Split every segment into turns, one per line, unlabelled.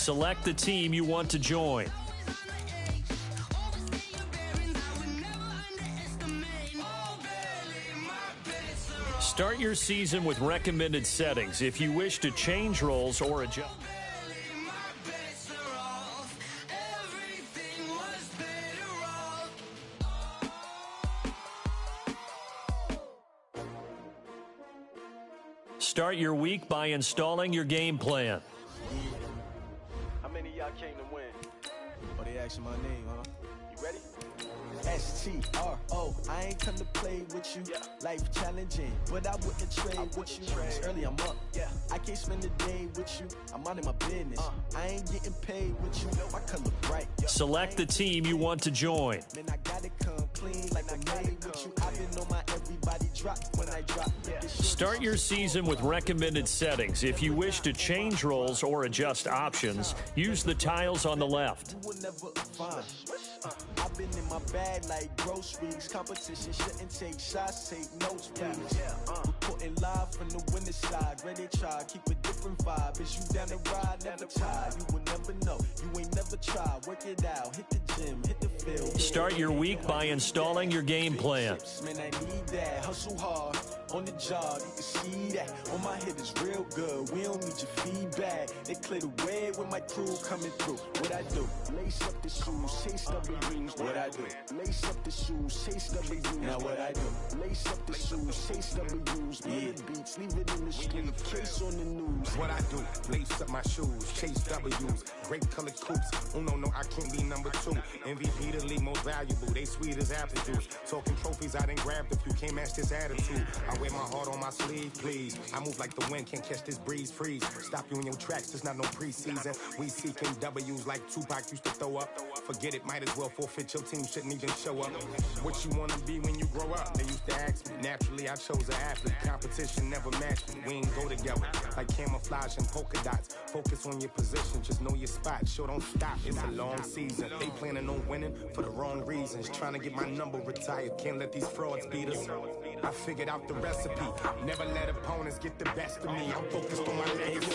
Select the team you want to join. Start your season with recommended settings if you wish to change roles or adjust. Start your week by installing your game plan.
How many of y'all came to win? Oh, they asking my name, huh? You ready? S-T-R-O, I ain't come to play with you. Life challenging, but I wouldn't trade with you. It's early, I'm up. I can't spend the day with you. I'm minding my business. I ain't getting paid with you. My color bright.
Select the team you want to join.
Man, I gotta come clean like I'm made with you. I've been on my everybody drop when I drop.
Start your season with recommended settings. If you wish to change roles or adjust options, use the tiles on the left.
You will never find. I've been in my bag like groceries. Competition shouldn't take shots, take notes, please. Reporting live from the winning side. Ready to try, keep a different vibe. Is you down the ride, never tired. You will never know, you ain't never tried. Work it out, hit the gym, hit the field.
Start your week by installing your game plan.
Man, I need that, hustle hard. On the job, you can see that. On my head is real good. We don't need your feedback. They clear the way with my crew coming through. What I do? Lace up the shoes, chase W's. What I do? Lace up the shoes, chase W's. Now what I do? Lace up the shoes, chase W's. Yeah, beats, leave it in the street. Case on the news.
What I do? Lace up my shoes, chase W's. Great colored coops. Oh no, I can't be number 2. MVP the league most valuable. They sweet as apple juice. Talking trophies, I didn't grab the few. Can't match this attitude. I wear my heart on my sleeve, please. I move like the wind, can't catch this breeze, freeze. Stop you in your tracks, there's not no preseason. We seeking W's like Tupac used to throw up. Forget it, might as well forfeit. Your team shouldn't even show up. What you wanna be when you grow up? They used to ask me. Naturally, I chose an athlete. Competition never matched me. We ain't go together like camouflage and polka dots. Focus on your position, just know your spot. Sure, don't stop. It's a long season. They planning on winning for the wrong reasons. Trying to get my number retired. Can't let these frauds beat us. I figured out the recipe. Never let opponents get the best of me. I'm focused on my legacy.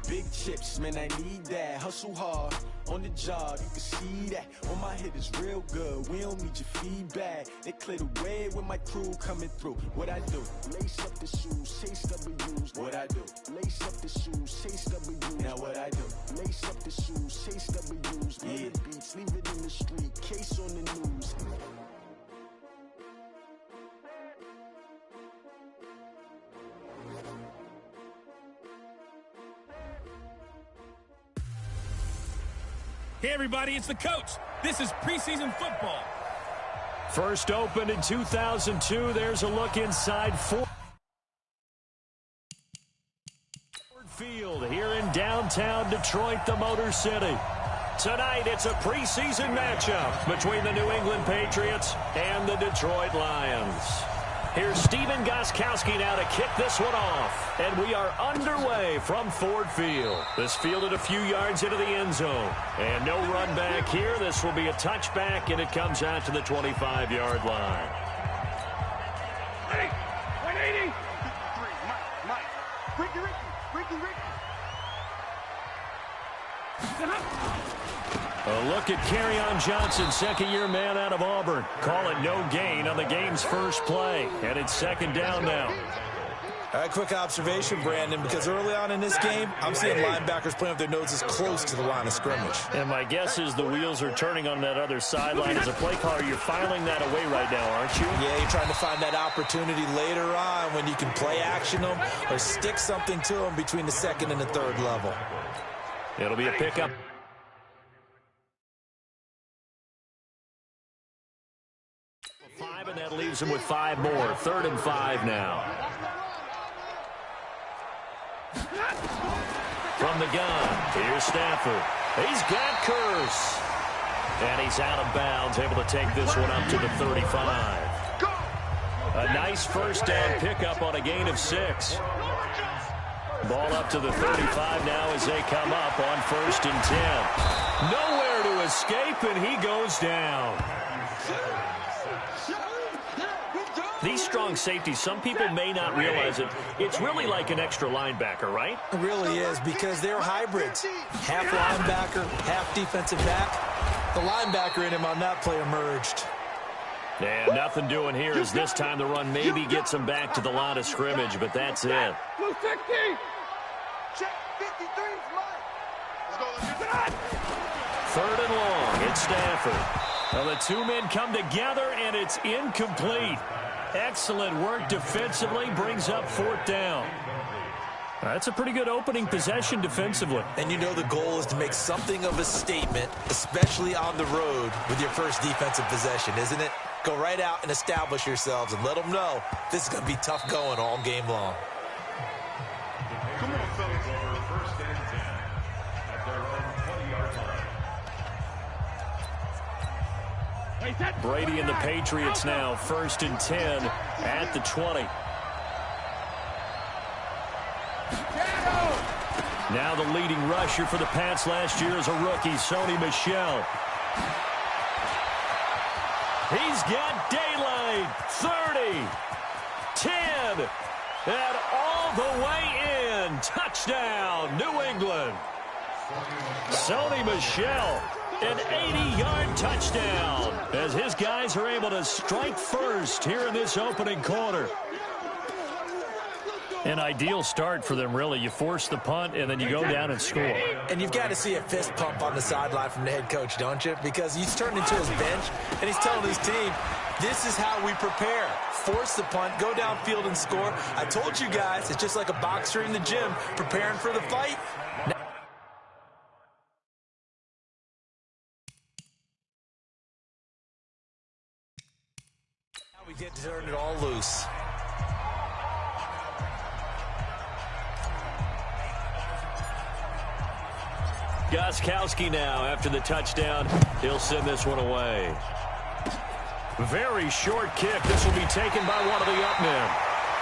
Big chips, man, I need that. Hustle hard on the job, you can see that. On my head is real good. We don't need your feedback. They clear the way with my crew coming through. What I do? Lace up the shoes, chase W's. What I do? Lace up the shoes, chase W's. Now what I do? Lace up the shoes, chase W's. Yeah, beats, leave it in the street. Case on the news.
Hey, everybody, it's the coach. This is preseason football.
First opened in 2002. There's a look inside Ford Field here in downtown Detroit, the Motor City. Tonight, it's a preseason matchup between the New England Patriots and the Detroit Lions. Here's Steven Gostkowski now to kick this one off. And we are underway from Ford Field. This fielded a few yards into the end zone. And no run back here. This will be a touchback, and it comes out to the 25-yard line.
Hey, 180. Mike. Ricky.
A look at Kerryon Johnson, second-year man out of Auburn. Call it no gain on the game's first play. And it's second down now.
All right, quick observation, Brandon, because early on in this game, I'm seeing linebackers playing with their noses close to the line of scrimmage.
And my guess is the wheels are turning on that other sideline. As a play caller, you're filing that away right now, aren't you?
Yeah, you're trying to find that opportunity later on when you can play action them or stick something to them between the second and the third level.
It'll be a pickup. And that leaves him with 5 more. 3rd and 5 now. From the gun, here's Stafford. He's got Curse. And he's out of bounds, able to take this one up to the 35. A nice first down pickup on a gain of 6. Ball up to the 35 now as they come up on 1st and 10. Nowhere to escape, and he goes down. These strong safeties, some people may not realize it. It's really like an extra linebacker, right?
It really is, because they're hybrids. Half linebacker, half defensive back. The linebacker in him on that play emerged.
And nothing doing here as this time the run maybe gets him back to the line of scrimmage, but that's it.
Blue 60. Check 53 is mine. Let's go.
Third and long. It's Stafford. Well, the two men come together, and it's incomplete. Excellent work defensively. Brings up fourth down. That's a pretty good opening possession defensively.
And you know the goal is to make something of a statement, especially on the road with your first defensive possession, isn't it? Go right out and establish yourselves and let them know this is going to be tough going all game long.
Come on, fellas. First and 10 at their own 20-yard line.
Brady and the Patriots now first and 10 at the 20. Now the leading rusher for the Pats last year is a rookie, Sony Michel. He's got daylight. 30, 10, and all the way in. Touchdown, New England. Sony Michel, an 80-yard touchdown, as his guys are able to strike first here in this opening quarter. An ideal start for them, really. You force the punt, and then you go down and score.
And you've got to see a fist pump on the sideline from the head coach, don't you? Because he's turned into his bench, and he's telling his team, this is how we prepare. Force the punt, go downfield and score. I told you guys, it's just like a boxer in the gym preparing for the fight. Now we get to turn it all loose.
Gostkowski now after the touchdown. He'll send this one away. Very short kick. This will be taken by one of the up men.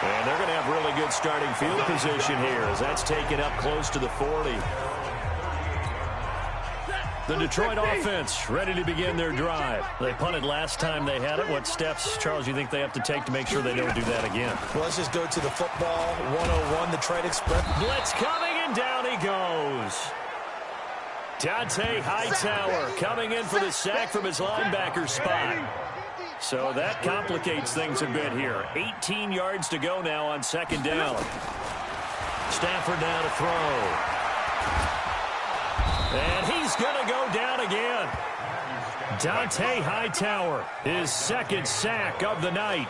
And they're going to have really good starting field position here as that's taken up close to the 40. The Detroit offense ready to begin their drive. They punted last time they had it. What steps, Charles, you think they have to take to make sure they don't do that again?
Well, let's just go to the football 101, the Detroit Express.
Blitz coming, and down he goes. Dante Hightower coming in for the sack from his linebacker spot. So that complicates things a bit here. 18 yards to go now on second down. Stafford now to throw. And he's going to go down again. Dante Hightower, his second sack of the night.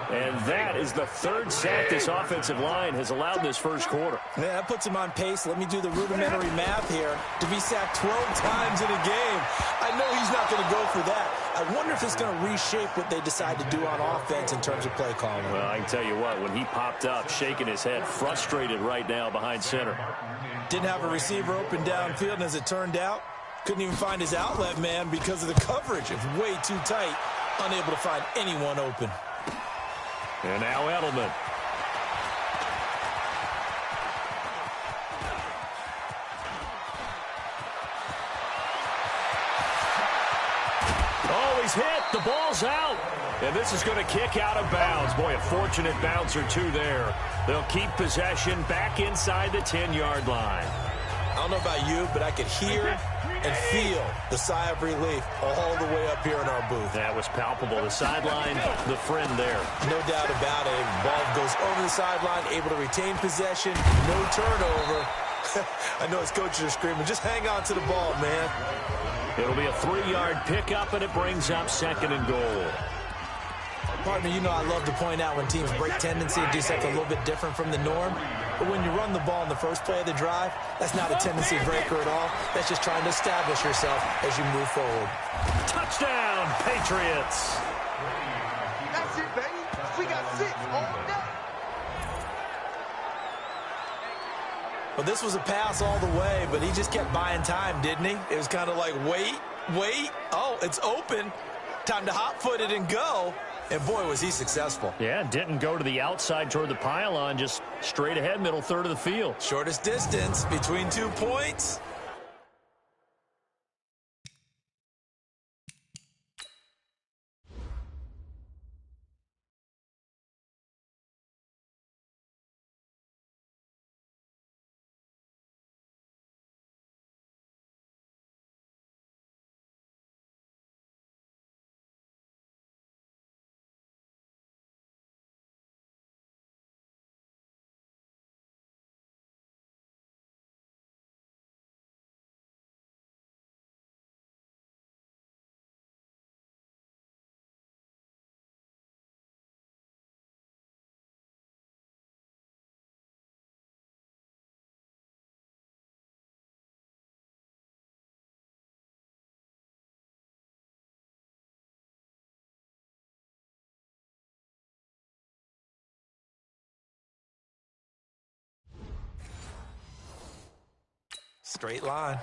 And that is the third sack this offensive line has allowed this first quarter.
Yeah, that puts him on pace. Let me do the rudimentary math here. To be sacked 12 times in a game, I know he's not going to go for that. I wonder if it's going to reshape what they decide to do on offense in terms of play calling.
Well, I can tell you what, when he popped up, shaking his head, frustrated right now behind center.
Didn't have a receiver open downfield, and as it turned out, couldn't even find his outlet man because of the coverage. It was way too tight, unable to find anyone open.
And now Edelman. Oh, he's hit. The ball's out. And this is going to kick out of bounds. Boy, a fortunate bounce or two there. They'll keep possession back inside the 10-yard line.
I don't know about you, but I could hear and feel the sigh of relief all the way up here in our booth.
That was palpable. The sideline, the friend there.
No doubt about it. Ball goes over the sideline, able to retain possession, no turnover. I know his coaches are screaming, just hang on to the ball, man.
It'll be a 3-yard pickup, and it brings up second and goal.
Partner, you know I love to point out when teams break tendency and do something a little bit different from the norm. But when you run the ball in the first play of the drive, that's not a tendency breaker at all. That's just trying to establish yourself as you move forward.
Touchdown, Patriots.
That's it, baby. We got 6 all day.
Well, this was a pass all the way, but he just kept buying time, didn't he? It was kind of like, wait. Oh, it's open. Time to hot-foot it and go. And, boy, was he successful.
Yeah, didn't go to the outside toward the pylon, just straight ahead, middle third of the field.
Shortest distance between 2 points. Straight line.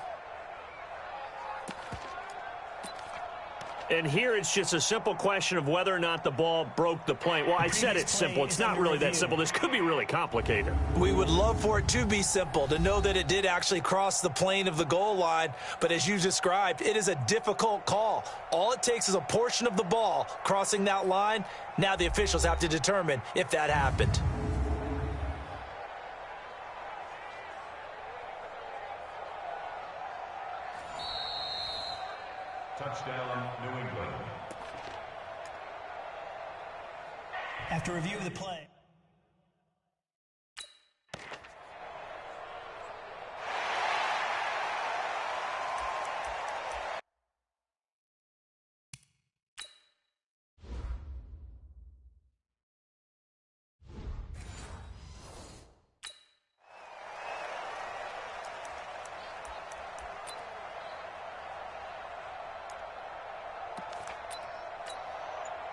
And here it's just a simple question of whether or not the ball broke the plane. Well, I said it's simple. It's not really that simple. This could be really complicated.
We would love for it to be simple, to know that it did actually cross the plane of the goal line. But as you described, it is a difficult call. All it takes is a portion of the ball crossing that line. Now the officials have to determine if that happened.
Touchdown, New England.
After review of the play.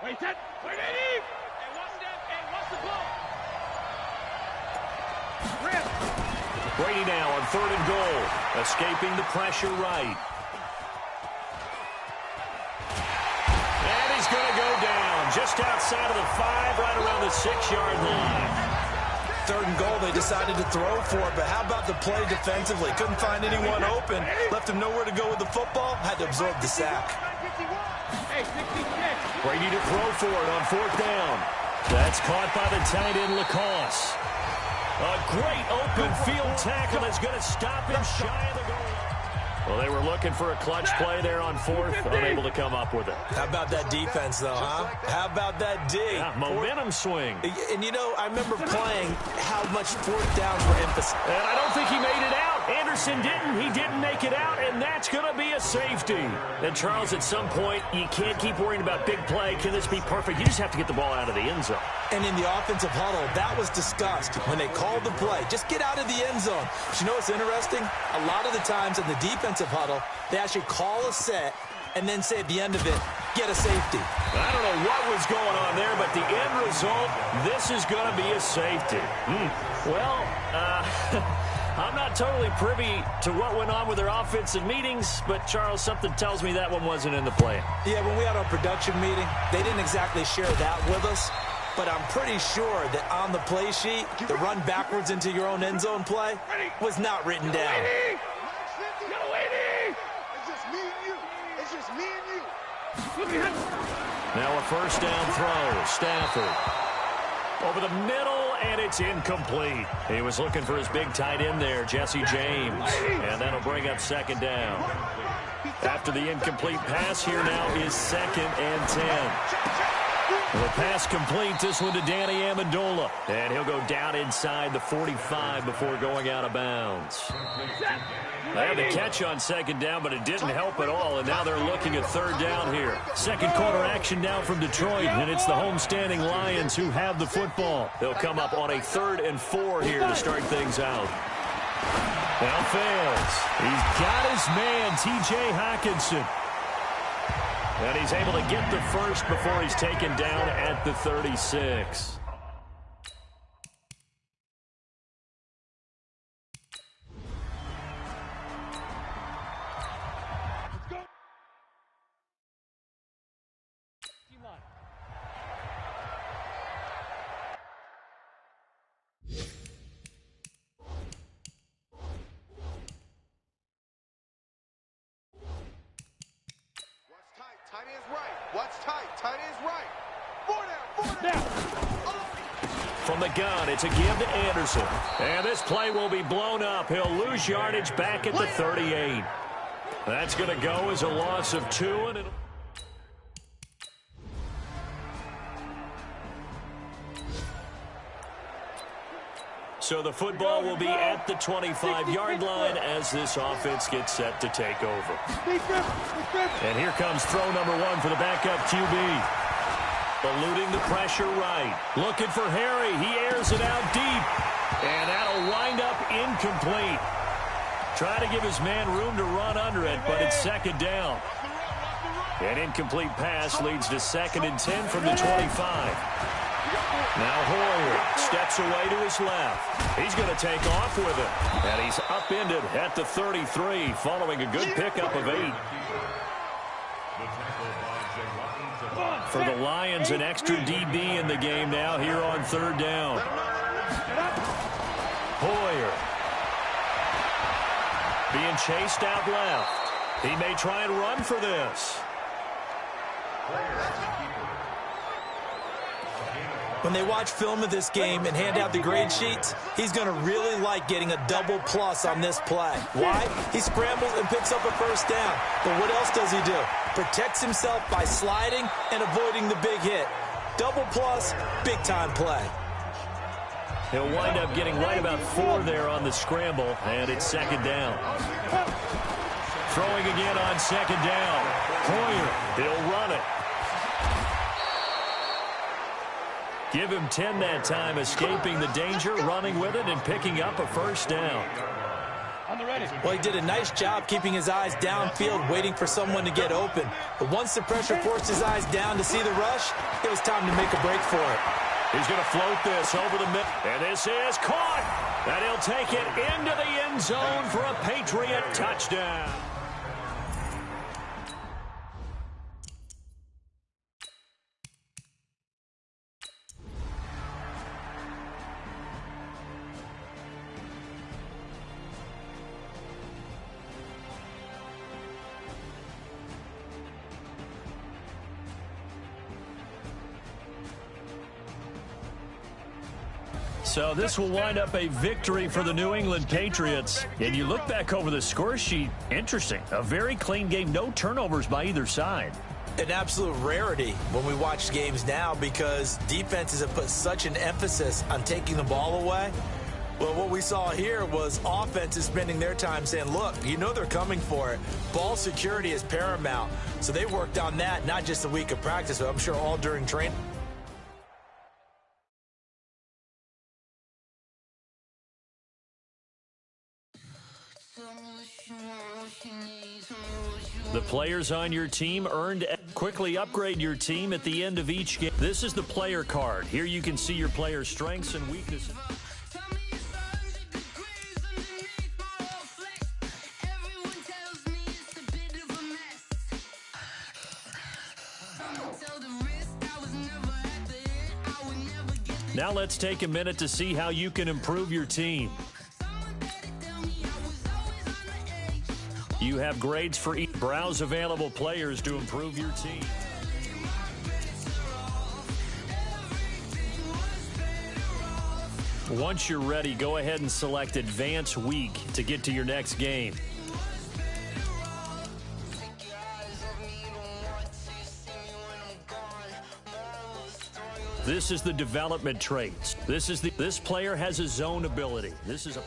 Wait, set. Wait, Eve. And what's the ball? Rip.
Brady now on 3rd and goal. Escaping the pressure right. And he's going to go down just outside of the 5, right around the 6-yard line.
3rd and goal, they decided to throw for it, but how about the play defensively? Couldn't find anyone open. Left him nowhere to go with the football. Had to absorb the sack.
Hey, 66.
Brady to throw for it on 4th down. That's caught by the tight end, Lacoste. A great open field tackle that's going to stop him shy of the goal. Well, they were looking for a clutch play there on 4th, unable to come up with it.
How about that defense, though, huh? How about that D?
Yeah, momentum swing.
And, you know, I remember playing how much 4th downs were emphasized.
And I don't think he made it out. Anderson didn't. He didn't make it out, and that's going to be a safety. And, Charles, at some point, you can't keep worrying about big play. Can this be perfect? You just have to get the ball out of the end zone.
And in the offensive huddle, that was discussed when they called the play. Just get out of the end zone. But you know what's interesting? A lot of the times in the defensive huddle, they actually call a set and then say at the end of it, get a safety.
I don't know what was going on there, but the end result, this is going to be a safety. Well, I'm not totally privy to what went on with their offensive meetings, but, Charles, something tells me that one wasn't in the plan.
Yeah, when we had our production meeting, they didn't exactly share that with us, but I'm pretty sure that on the play sheet, the run backwards into your own end zone play was not written down.
It's just me and you. It's just me and you.
Now a 1st down throw. Stafford over the middle, and it's incomplete. He was looking for his big tight end there, Jesse James, and that'll bring up 2nd down. After the incomplete pass, here now is 2nd and 10. The pass complete, this one to Danny Amendola. And he'll go down inside the 45 before going out of bounds. They had the catch on 2nd down, but it didn't help at all. And now they're looking at 3rd down here. 2nd quarter action now from Detroit, and it's the homestanding Lions who have the football. They'll come up on a 3rd and 4 here to start things out. Now fails. He's got his man, T.J. Hockenson. And he's able to get the first before he's taken down at the 36.
Tight end's right. Watch tight. Tight end's right. 4 down.
From the gun, it's a give to Anderson. And this play will be blown up. He'll lose yardage back at the 38. That's going to go as a loss of 2. And it'll... So the football will be at the 25-yard line as this offense gets set to take over. And here comes throw number 1 for the backup QB. Eluding the pressure right. Looking for Harry. He airs it out deep. And that'll wind up incomplete. Try to give his man room to run under it, but it's 2nd down. An incomplete pass leads to 2nd and 10 from the 25. Now Hoyer steps away to his left. He's going to take off with it. And he's upended at the 33 following a good pickup of 8. For the Lions, an extra DB in the game now here on 3rd down. Hoyer being chased out left. He may try and run for this.
When they watch film of this game and hand out the grade sheets, he's going to really like getting a double plus on this play. Why? He scrambles and picks up a 1st down. But what else does he do? Protects himself by sliding and avoiding the big hit. Double plus, big-time play.
He'll wind up getting right about 4 there on the scramble, and it's 2nd down. Throwing again on 2nd down. Hoyer, he'll run it. Give him 10 that time, escaping the danger, running with it, and picking up a 1st down.
Well, he did a nice job keeping his eyes downfield, waiting for someone to get open. But once the pressure forced his eyes down to see the rush, it was time to make a break for it.
He's going to float this over the middle. And this is caught. And he'll take it into the end zone for a Patriot touchdown. So this will wind up a victory for the New England Patriots. And you look back over the score sheet, interesting. A very clean game, no turnovers by either side.
An absolute rarity when we watch games now because defenses have put such an emphasis on taking the ball away. Well, what we saw here was offenses spending their time saying, look, you know they're coming for it. Ball security is paramount. So they worked on that, not just a week of practice, but I'm sure all during training.
The players on your team earned. Quickly upgrade your team at the end of each game. This is the player card. Here you can see your player's strengths and weaknesses. Now let's take a minute to see how you can improve your team. You have grades for each. Browse available players to improve your team. Once you're ready, go ahead and select Advance Week to get to your next game. This is the development traits. This player has a zone ability. This is a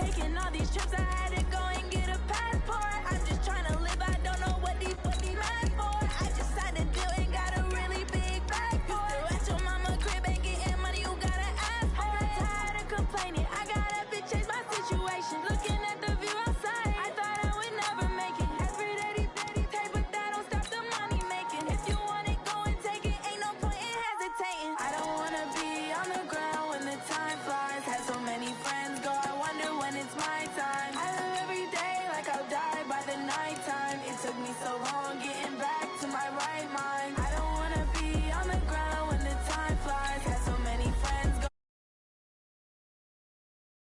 Taking all these trips, I had to go and get a passport. I'm just trying to live, I don't know what these mad for. I just signed a deal and got a really big bag for it. At your mama crib and getting money, you gotta ask for it. I'm tired of complaining, I got up and changed my situation. Looking at the view outside, I thought I would never make it. Every day, take, but that don't stop the money making. If you want it, go and take it, ain't no point in hesitating. I don't wanna be on the ground when the time flies. Had so many friends go, I wonder when it's my time. I live every day like I'll die by the nighttime. It took me so long getting back to my right mind.